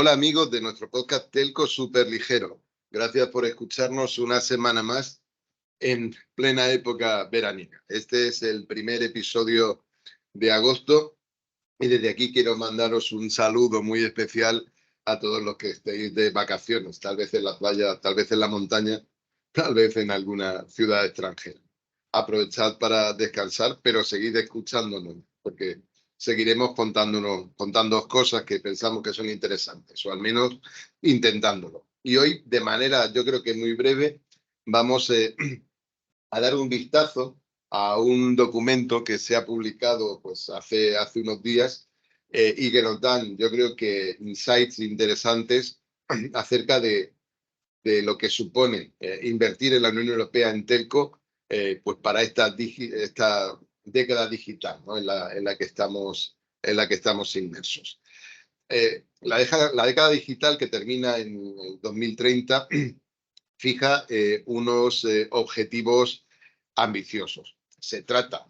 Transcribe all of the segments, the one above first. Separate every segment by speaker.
Speaker 1: Hola amigos de nuestro podcast Telco Superligero. Gracias por escucharnos una semana más en plena época veraniega. Este es el primer episodio de agosto y desde aquí quiero mandaros un saludo muy especial a todos los que estéis de vacaciones, tal vez en la playa, tal vez en la montaña, tal vez en alguna ciudad extranjera. Aprovechad para descansar, pero seguid escuchándonos, porque seguiremos contándoos cosas que pensamos que son interesantes, o al menos intentándolo. Y hoy, de manera, yo creo que muy breve, vamos a dar un vistazo a un documento que se ha publicado pues, hace unos días y que nos dan, yo creo que, insights interesantes acerca de lo que supone invertir en la Unión Europea en telco pues para esta década digital, ¿no? en la que estamos inmersos. La década digital que termina en el 2030 fija unos objetivos ambiciosos. Se trata,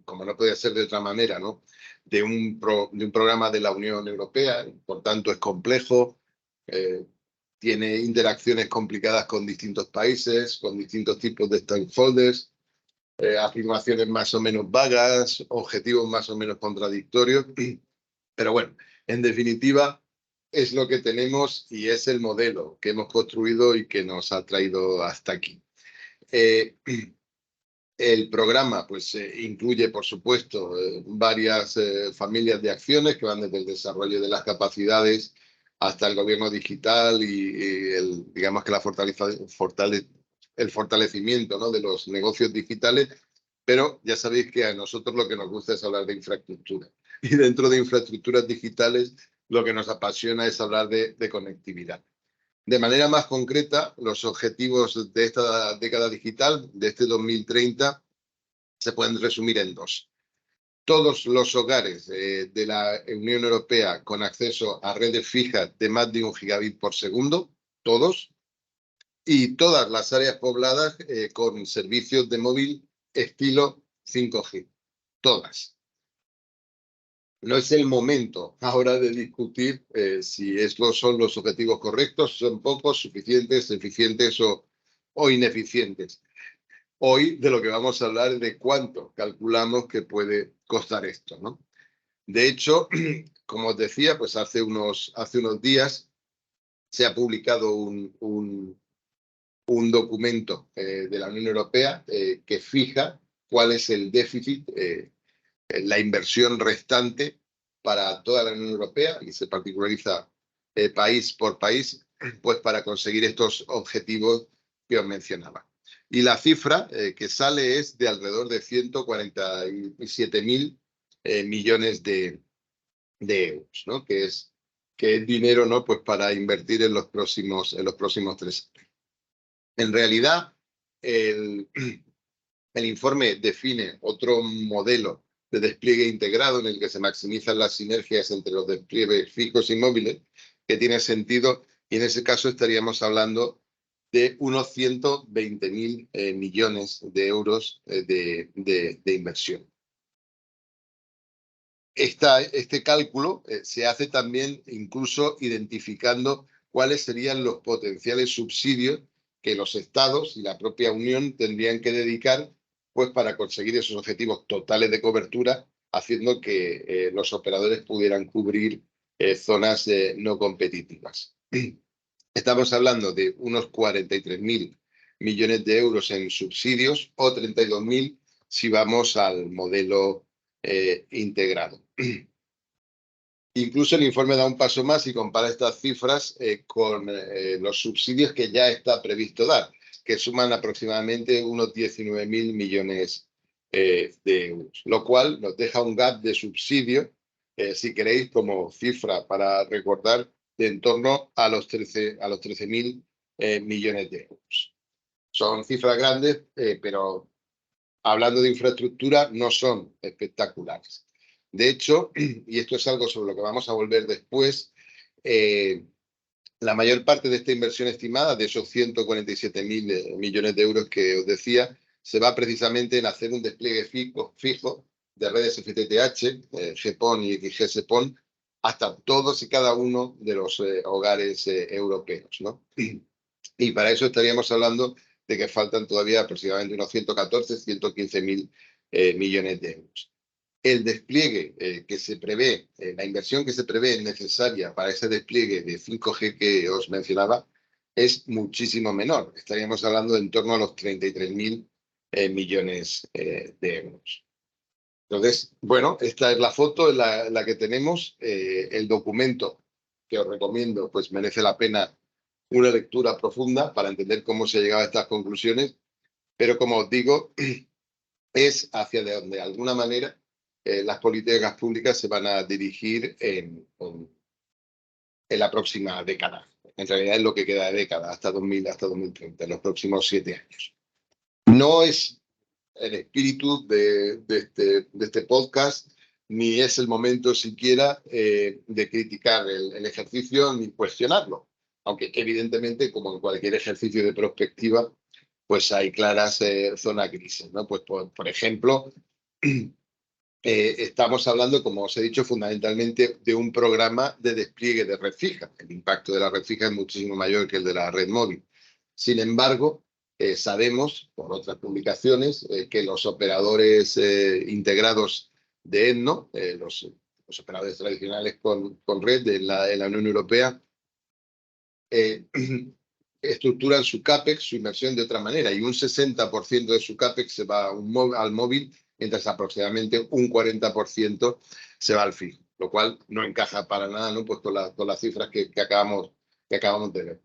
Speaker 1: como no podía ser de otra manera, ¿no? de un programa de la Unión Europea, por tanto es complejo, tiene interacciones complicadas con distintos países, con distintos tipos de stakeholders, afirmaciones más o menos vagas, objetivos más o menos contradictorios, pero bueno, en definitiva es lo que tenemos y es el modelo que hemos construido y que nos ha traído hasta aquí. El programa pues, incluye, por supuesto, varias familias de acciones que van desde el desarrollo de las capacidades hasta el gobierno digital y digamos que el fortalecimiento, ¿no? de los negocios digitales, pero ya sabéis que a nosotros lo que nos gusta es hablar de infraestructura. Y dentro de infraestructuras digitales lo que nos apasiona es hablar de conectividad. De manera más concreta, los objetivos de esta década digital, de este 2030, se pueden resumir en dos. Todos los hogares de la Unión Europea con acceso a redes fijas de más de 1 gigabit por segundo, todos, y todas las áreas pobladas con servicios de móvil estilo 5G, todas. No es el momento ahora de discutir si estos son los objetivos correctos, son pocos, suficientes, eficientes o ineficientes. Hoy de lo que vamos a hablar es de cuánto calculamos que puede costar esto, ¿no? De hecho, como os decía, pues hace unos días se ha publicado un documento de la Unión Europea que fija cuál es el déficit, la inversión restante para toda la Unión Europea y se particulariza país por país, pues para conseguir estos objetivos que os mencionaba. Y la cifra que sale es de alrededor de 147.000 millones de euros, ¿no? Que es dinero, ¿no? Pues para invertir en los próximos 3 años. En realidad, el informe define otro modelo de despliegue integrado en el que se maximizan las sinergias entre los despliegues fijos y móviles, que tiene sentido, y en ese caso estaríamos hablando de unos 120.000 millones de euros de inversión. Este cálculo se hace también incluso identificando cuáles serían los potenciales subsidios que los estados y la propia Unión tendrían que dedicar pues, para conseguir esos objetivos totales de cobertura, haciendo que los operadores pudieran cubrir zonas no competitivas. Estamos hablando de unos 43.000 millones de euros en subsidios o 32.000 si vamos al modelo integrado. Incluso el informe da un paso más y compara estas cifras con los subsidios que ya está previsto dar, que suman aproximadamente unos 19.000 millones de euros, lo cual nos deja un gap de subsidio, si queréis, como cifra para recordar, de en torno a los 13.000 millones de euros. Son cifras grandes, pero hablando de infraestructura, no son espectaculares. De hecho, y esto es algo sobre lo que vamos a volver después, la mayor parte de esta inversión estimada, de esos 147.000 millones de euros que os decía, se va precisamente en hacer un despliegue fijo de redes FTTH, GPON y XGS-PON, hasta todos y cada uno de los hogares europeos, ¿no? Y para eso estaríamos hablando de que faltan todavía aproximadamente unos 114, 115 mil millones de euros. El despliegue que se prevé, la inversión que se prevé necesaria para ese despliegue de 5G que os mencionaba, es muchísimo menor. Estaríamos hablando de en torno a los 33 mil millones de euros. Entonces, bueno, esta es la foto, la que tenemos. El documento que os recomiendo, pues merece la pena una lectura profunda para entender cómo se ha llegado a estas conclusiones, pero como os digo, es hacia donde de alguna manera las políticas públicas se van a dirigir en la próxima década. En realidad es lo que queda de década, hasta 2030, en los próximos 7 años. No es el espíritu de este podcast, ni es el momento siquiera de criticar el ejercicio ni cuestionarlo. Aunque evidentemente, como en cualquier ejercicio de prospectiva, pues hay claras zonas grises, ¿no? Pues por ejemplo, estamos hablando, como os he dicho, fundamentalmente de un programa de despliegue de red fija. El impacto de la red fija es muchísimo mayor que el de la red móvil. Sin embargo, sabemos por otras publicaciones que los operadores integrados de ETNO, los operadores tradicionales con red de la Unión Europea, estructuran su CAPEX, su inversión de otra manera, y un 60% de su CAPEX se va al móvil, mientras aproximadamente un 40% se va al fijo, lo cual no encaja para nada, ¿no? Pues con las cifras que acabamos de ver.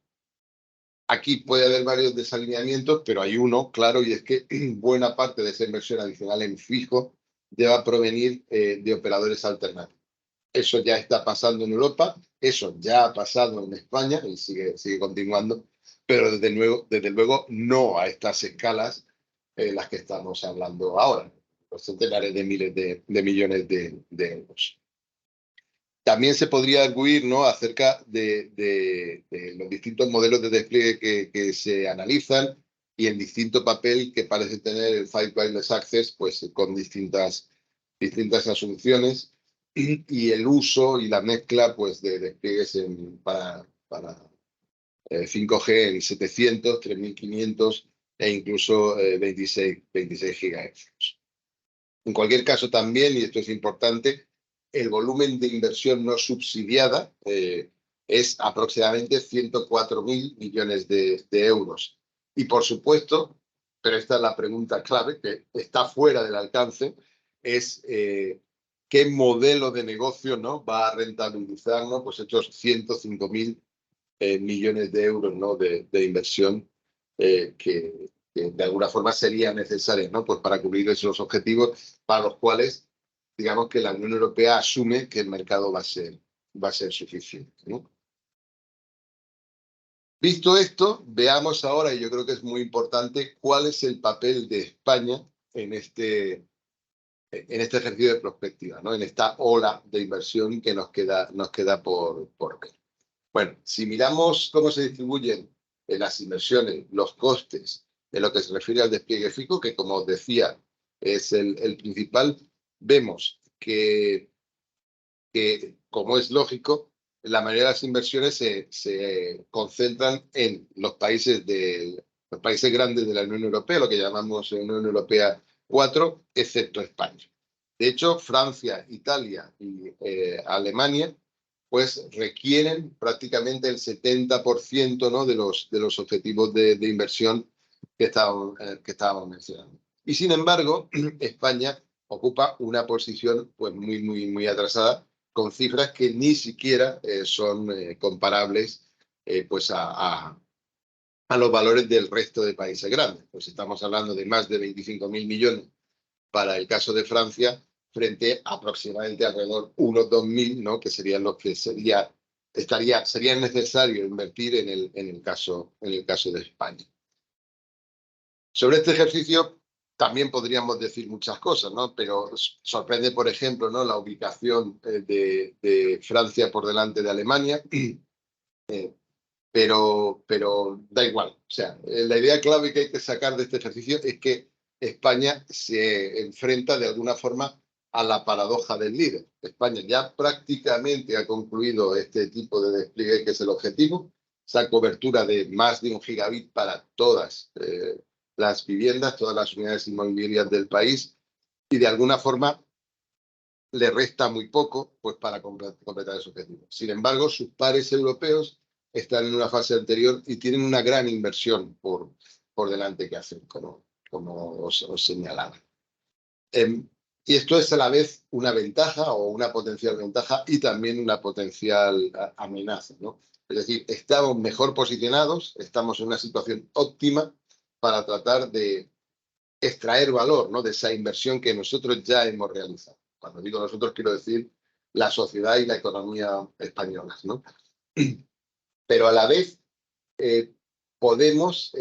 Speaker 1: Aquí puede haber varios desalineamientos, pero hay uno claro, y es que buena parte de esa inversión adicional en fijo debe provenir de operadores alternativos. Eso ya está pasando en Europa, eso ya ha pasado en España y sigue continuando, pero desde luego no a estas escalas las que estamos hablando ahora, los centenares de miles de millones de euros. También se podría arguir, ¿no?, acerca de los distintos modelos de despliegue que se analizan y el distinto papel que parece tener el Fixed Wireless Access, pues con distintas asunciones y el uso y la mezcla, pues, de despliegues para 5G en 700, 3500 e incluso 26 gigahercios. En cualquier caso también, y esto es importante, el volumen de inversión no subsidiada es aproximadamente 104.000 millones de euros. Y por supuesto, pero esta es la pregunta clave, que está fuera del alcance, es qué modelo de negocio, ¿no?, va a rentabilizar, ¿no?, pues estos 105.000 millones de euros, ¿no?, de inversión que de alguna forma sería necesaria, ¿no?, pues para cubrir esos objetivos para los cuales, digamos, que la Unión Europea asume que el mercado va a ser suficiente, ¿no? Visto esto, veamos ahora, y yo creo que es muy importante, cuál es el papel de España en este ejercicio de prospectiva, ¿no?, en esta ola de inversión que nos queda por ver. Bueno, si miramos cómo se distribuyen las inversiones, los costes, en lo que se refiere al despliegue fijo, que como os decía es el principal, vemos que, como es lógico, la mayoría de las inversiones se concentran en los países grandes de la Unión Europea, lo que llamamos Unión Europea 4, excepto España. De hecho, Francia, Italia y Alemania pues requieren prácticamente el 70%, ¿no?, de los objetivos de inversión que estábamos mencionando. Y sin embargo, España ocupa una posición pues muy atrasada, con cifras que ni siquiera son comparables pues a los valores del resto de países grandes. Pues estamos hablando de más de 25.000 millones para el caso de Francia, frente a aproximadamente alrededor unos 2.000, ¿no?, que serían los que sería necesario invertir en el caso de España. Sobre este ejercicio también podríamos decir muchas cosas, ¿no?, pero sorprende, por ejemplo, ¿no?, la ubicación de Francia por delante de Alemania, pero da igual. O sea, la idea clave que hay que sacar de este ejercicio es que España se enfrenta de alguna forma a la paradoja del líder. España ya prácticamente ha concluido este tipo de despliegue que es el objetivo, esa cobertura de más de 1 gigabit para todas las viviendas, todas las unidades inmobiliarias del país, y de alguna forma le resta muy poco pues, para completar ese objetivo. Sin embargo, sus pares europeos están en una fase anterior y tienen una gran inversión por delante que hacer, como os señalaba. Y esto es a la vez una ventaja o una potencial ventaja y también una potencial amenaza, ¿no? Es decir, estamos mejor posicionados, estamos en una situación óptima para tratar de extraer valor, ¿no?, de esa inversión que nosotros ya hemos realizado. Cuando digo nosotros, quiero decir la sociedad y la economía españolas, ¿no? Pero a la vez podemos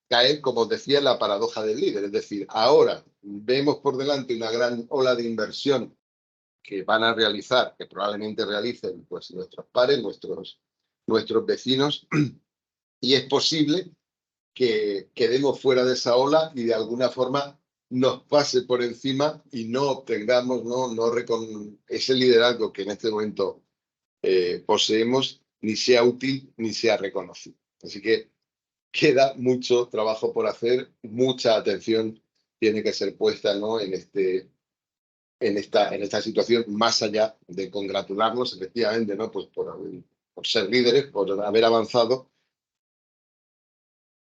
Speaker 1: caer, como os decía, en la paradoja del líder. Es decir, ahora vemos por delante una gran ola de inversión que van a realizar, que probablemente realicen pues, nuestros pares, nuestros vecinos, y es posible que quedemos fuera de esa ola y de alguna forma nos pase por encima y no obtengamos ese liderazgo que en este momento poseemos, ni sea útil ni sea reconocido. Así que queda mucho trabajo por hacer, mucha atención tiene que ser puesta, ¿no?, en esta situación, más allá de congratularnos efectivamente, ¿no?, pues por ser líderes, por haber avanzado.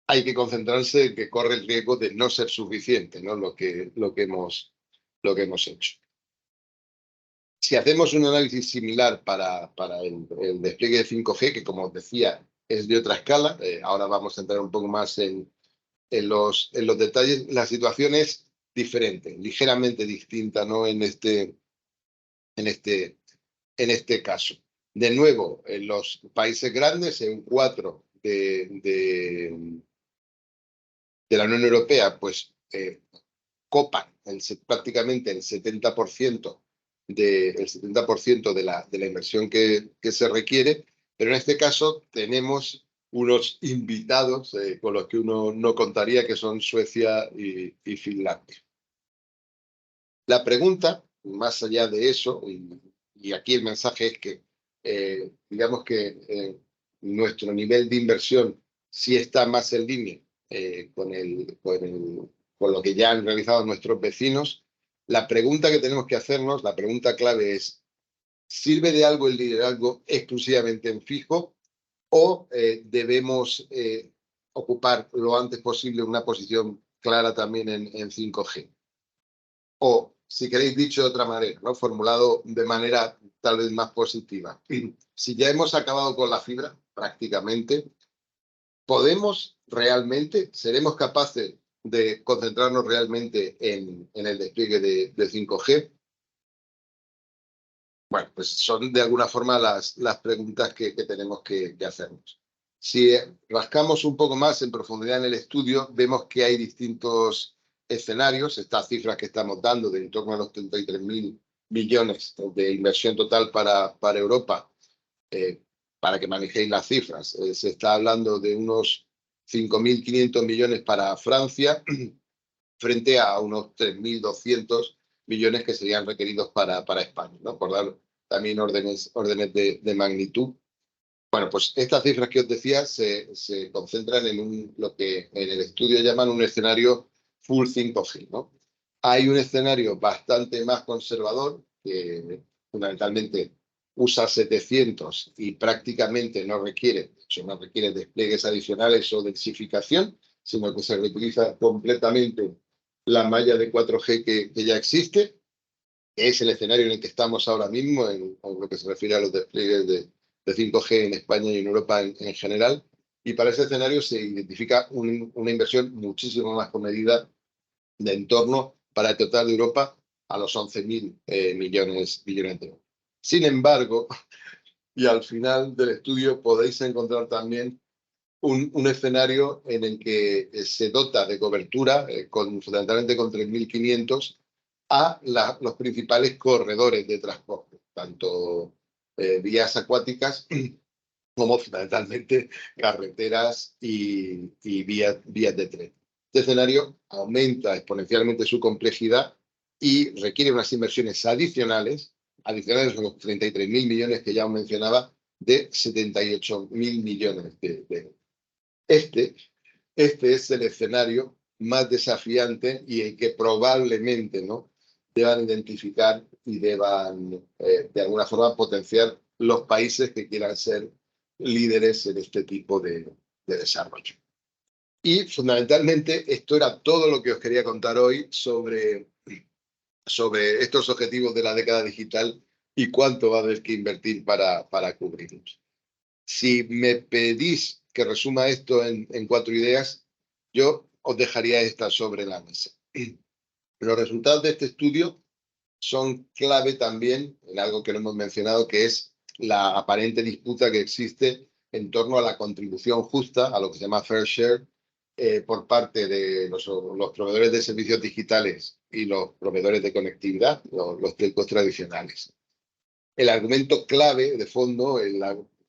Speaker 1: Hay que concentrarse en que corre el riesgo de no ser suficiente, ¿no?, lo que hemos hecho. Si hacemos un análisis similar para el despliegue de 5G, que como os decía es de otra escala, ahora vamos a entrar un poco más en los detalles, la situación es diferente, ligeramente distinta, ¿no?, en este caso. De nuevo, en los países grandes, en 4 de la Unión Europea, pues copan prácticamente el 70% de la inversión que se requiere, pero en este caso tenemos unos invitados con los que uno no contaría, que son Suecia y Finlandia. La pregunta, más allá de eso, y aquí el mensaje es que digamos que nuestro nivel de inversión sí está más en línea con lo que ya han realizado nuestros vecinos. La pregunta que tenemos que hacernos, la pregunta clave es: ¿sirve de algo el liderazgo exclusivamente en fijo o debemos ocupar lo antes posible una posición clara también en 5G? O, si queréis dicho de otra manera, ¿no?, formulado de manera tal vez más positiva, si ya hemos acabado con la fibra prácticamente, ¿podemos realmente, seremos capaces de concentrarnos realmente en el despliegue de 5G? Bueno, pues son de alguna forma las preguntas que tenemos que hacernos. Si rascamos un poco más en profundidad en el estudio, vemos que hay distintos escenarios. Estas cifras que estamos dando de en torno a los 33.000 millones de inversión total para Europa, para que manejéis las cifras, se está hablando de unos 5.500 millones para Francia, frente a unos 3.200 millones que serían requeridos para España, ¿no?, por dar también órdenes de magnitud. Bueno, pues estas cifras que os decía se concentran en lo que en el estudio llaman un escenario full 5G, ¿no? Hay un escenario bastante más conservador que fundamentalmente usa 700 y prácticamente no requiere despliegues adicionales o densificación, sino que se reutiliza completamente la malla de 4G que ya existe. Es el escenario en el que estamos ahora mismo en lo que se refiere a los despliegues de 5G en España y en Europa en general. Y para ese escenario se identifica una inversión muchísimo más comedida de entorno para el total de Europa a los 11.000 millones de euros. Sin embargo, y al final del estudio podéis encontrar también un escenario en el que se dota de cobertura, fundamentalmente con 3.500, a los principales corredores de transporte, tanto vías acuáticas como fundamentalmente carreteras y vías de tren. Este escenario aumenta exponencialmente su complejidad y requiere unas inversiones adicionales a los 33.000 millones que ya os mencionaba, de 78.000 millones de euros. Este es el escenario más desafiante y el que probablemente, ¿no?, deban identificar y deban, de alguna forma, potenciar los países que quieran ser líderes en este tipo de desarrollo. Y fundamentalmente esto era todo lo que os quería contar hoy sobre estos objetivos de la década digital y cuánto va a haber que invertir para cubrirlos. Si me pedís que resuma esto en 4 ideas, yo os dejaría esta sobre la mesa. Los resultados de este estudio son clave también en algo que no hemos mencionado, que es la aparente disputa que existe en torno a la contribución justa, a lo que se llama fair share, por parte de los proveedores de servicios digitales y los proveedores de conectividad, los telcos tradicionales. El argumento clave de fondo,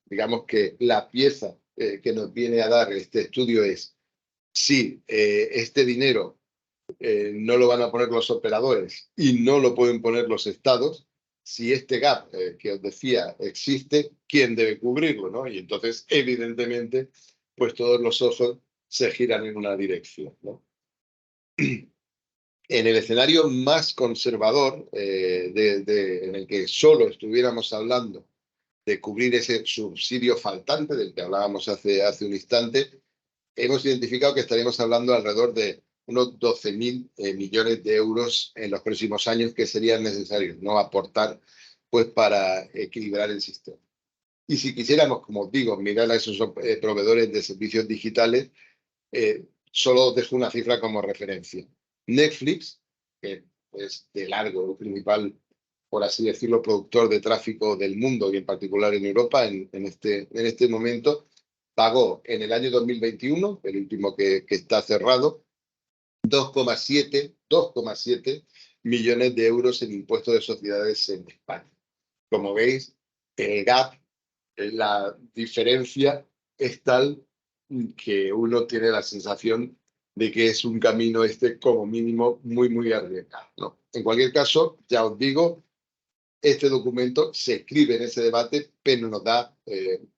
Speaker 1: digamos que la pieza que nos viene a dar este estudio es si este dinero no lo van a poner los operadores y no lo pueden poner los estados, si este gap que os decía existe, ¿quién debe cubrirlo, ¿no? Y entonces, evidentemente, pues todos los ojos se giran en una dirección, ¿no? En el escenario más conservador, en el que solo estuviéramos hablando de cubrir ese subsidio faltante del que hablábamos hace un instante, hemos identificado que estaríamos hablando alrededor de unos 12.000 millones de euros en los próximos años que serían necesarios, ¿no?, aportar, pues, para equilibrar el sistema. Y si quisiéramos, como os digo, mirar a esos proveedores de servicios digitales, solo os dejo una cifra como referencia. Netflix, que es de largo el principal, por así decirlo, productor de tráfico del mundo y en particular en Europa en este momento, pagó en el año 2021, el último que está cerrado, 2,7 millones de euros en impuestos de sociedades en España. Como veis, el gap, la diferencia es tal que uno tiene la sensación de que es un camino como mínimo muy, muy arriesgado, ¿no? En cualquier caso, ya os digo, este documento se escribe en ese debate, pero nos da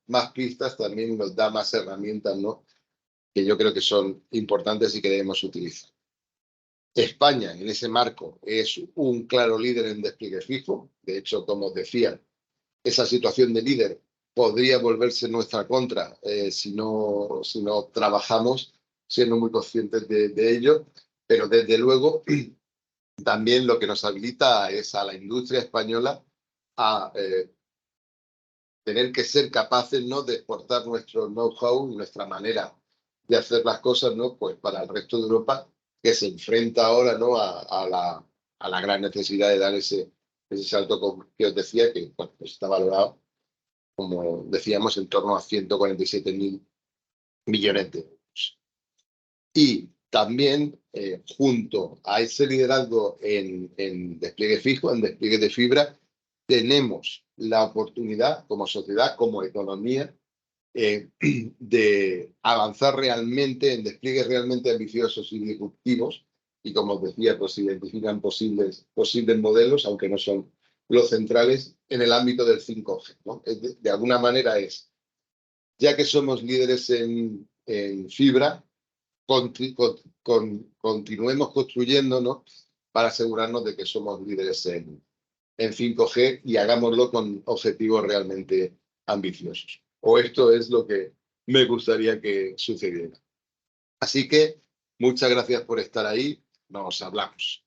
Speaker 1: más pistas, también nos da más herramientas, ¿no?, que yo creo que son importantes y que debemos utilizar. España, en ese marco, es un claro líder en despliegue fijo. De hecho, como os decía, esa situación de líder podría volverse en nuestra contra si no trabajamos siendo muy conscientes de ello, pero desde luego también lo que nos habilita es a la industria española a tener que ser capaces, ¿no?, de exportar nuestro know-how, nuestra manera de hacer las cosas, ¿no?, pues para el resto de Europa, que se enfrenta ahora, ¿no?, a la gran necesidad de dar ese salto que os decía, que, bueno, pues está valorado, como decíamos, en torno a 147.000 millones de euros. Y también, junto a ese liderazgo en despliegue fijo, en despliegue de fibra, tenemos la oportunidad como sociedad, como economía, de avanzar realmente en despliegues realmente ambiciosos y disruptivos. Y como os decía, pues se identifican posibles modelos, aunque no son los centrales, en el ámbito del 5G, ¿no? De alguna manera ya que somos líderes en fibra, continuemos construyendo, ¿no?, para asegurarnos de que somos líderes en 5G y hagámoslo con objetivos realmente ambiciosos. O esto es lo que me gustaría que sucediera. Así que muchas gracias por estar ahí. Nos hablamos.